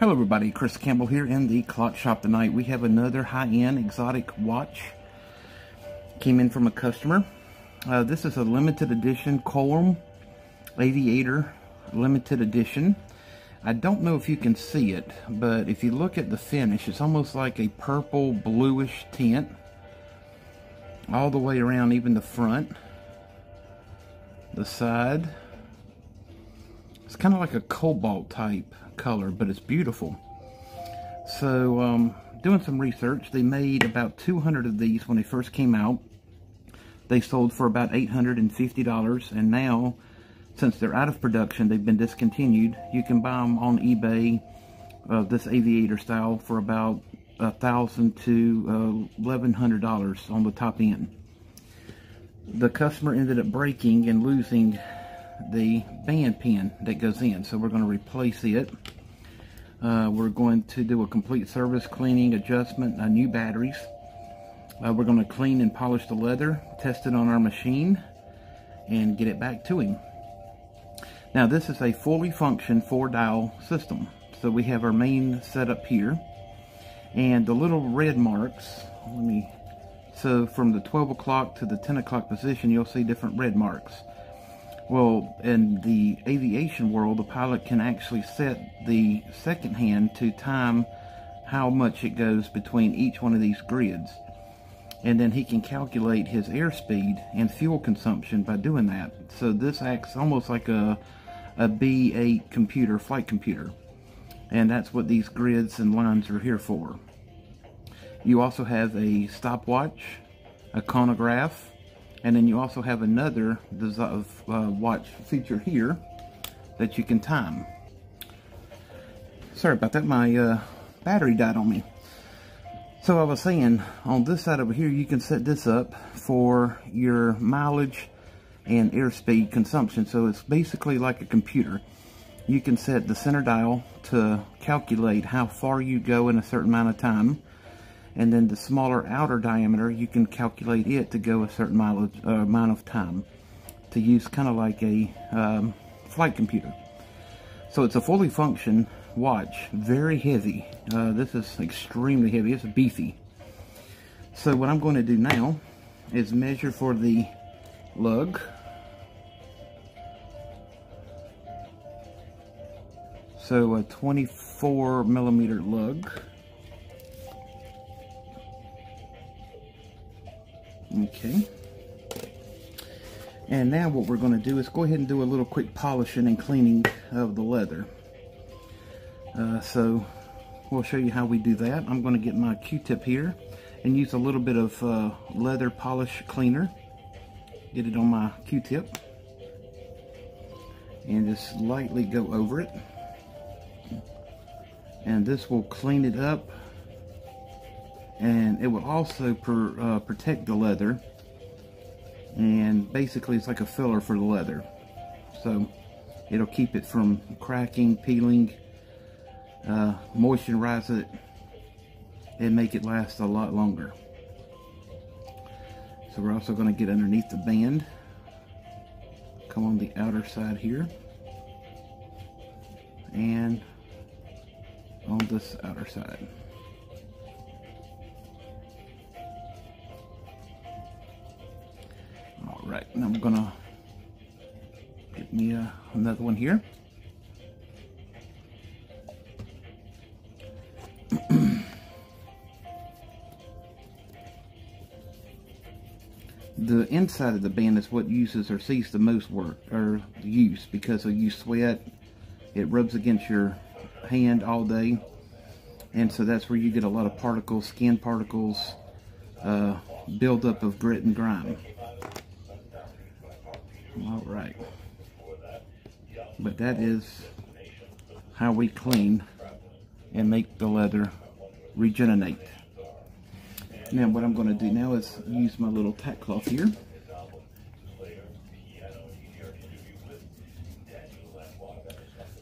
Hello everybody, Chris Campbell here in the clock shop tonight. We have another high-end exotic watch. Came in from a customer. This is a limited edition Colm Aviator limited edition. I don't know if you can see it, but if you look at the finish, it's almost like a purple bluish tint all the way around, even the front, the side. It's kind of like a cobalt type color, but it's beautiful. So doing some research, they made about 200 of these when they first came out. They sold for about $850, and now, since they're out of production, they've been discontinued. You can buy them on eBay, this aviator style, for about $1,000 to $1,100 on the top end. The customer ended up breaking and losing the band pin that goes in, so we're going to replace it. We're going to do a complete service cleaning, adjustment, new batteries. We're going to clean and polish the leather, test it on our machine, and get it back to him. Now this is a fully function 4-dial system. So we have our main setup here, and the little red marks, so from the 12 o'clock to the 10 o'clock position, you'll see different red marks. Well, in the aviation world, the pilot can actually set the second hand to time how much it goes between each one of these grids. And then he can calculate his airspeed and fuel consumption by doing that. So this acts almost like a B8 computer, flight computer. And that's what these grids and lines are here for. You also have a stopwatch, a chronograph, and then you also have another watch feature here that you can time. Sorry about that, my battery died on me. So I was saying, on this side over here, you can set this up for your mileage and airspeed consumption. So it's basically like a computer. You can set the center dial to calculate how far you go in a certain amount of time. And then the smaller outer diameter, you can calculate it to go a certain mileage, amount of time, to use kind of like a flight computer. So it's a fully function watch, very heavy. This is extremely heavy, it's beefy. So what I'm going to do now is measure for the lug. So a 24 millimeter lug. Okay, and now what we're going to do is go ahead and do a little quick polishing and cleaning of the leather. So we'll show you how we do that. I'm going to get my Q-tip here and use a little bit of leather polish cleaner. Get it on my Q-tip and just lightly go over it. And this will clean it up. And it will also protect the leather, and basically it's like a filler for the leather. So it'll keep it from cracking, peeling, moisturize it, and make it last a lot longer. So we're also going to get underneath the band, come on the outer side here, and on this outer side. Alright, now I'm gonna get me another one here. The inside of the band is what uses or sees the most work or use, because you sweat, it rubs against your hand all day, and so that's where you get a lot of particles, skin particles, buildup of grit and grime. Alright, but that is how we clean and make the leather regenerate. Now what I'm going to do now is use my little tack cloth here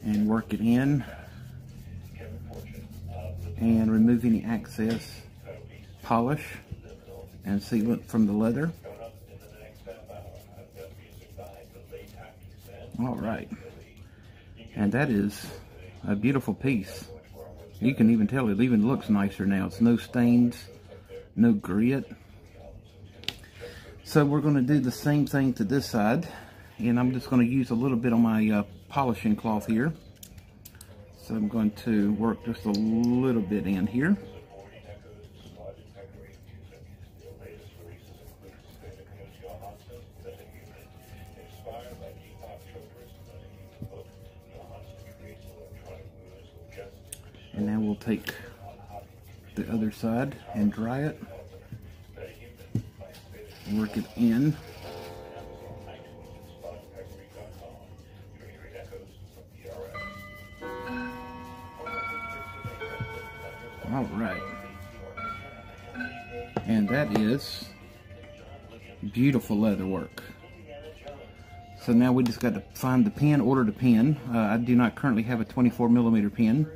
and work it in and remove any excess polish and sealant from the leather. All right, and that is a beautiful piece. You can even tell it even looks nicer now. It's no stains, no grit. So we're going to do the same thing to this side. And I'm just going to use a little bit on my polishing cloth here. So I'm going to work just a little bit in here. And now we'll take the other side and dry it. Work it in. All right. And that is beautiful leather work. So now we just got to find the pen, order the pen. I do not currently have a 24mm pen.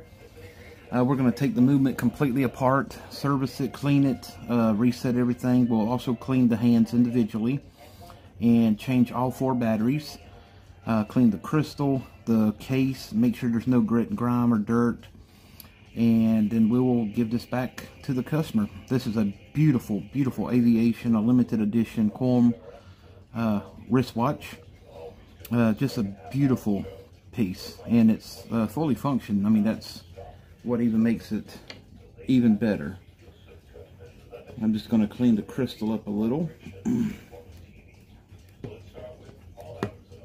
We're going to take the movement completely apart, service it, clean it, reset everything. We'll also clean the hands individually and change all 4 batteries. Clean the crystal, the case, make sure there's no grit and grime or dirt. And then we will give this back to the customer. This is a beautiful, beautiful aviation, a limited edition Quorum wristwatch. Just a beautiful piece, and it's fully functioned. I mean, that's what even makes it even better. I'm just going to clean the crystal up a little.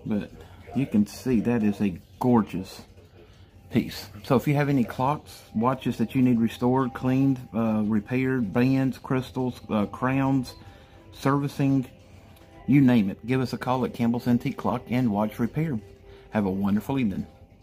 But you can see that is a gorgeous piece. So if you have any clocks, watches that you need restored, cleaned, repaired, bands, crystals, crowns, servicing, you name it, give us a call at Campbell's Antique Clock and Watch Repair. Have a wonderful evening.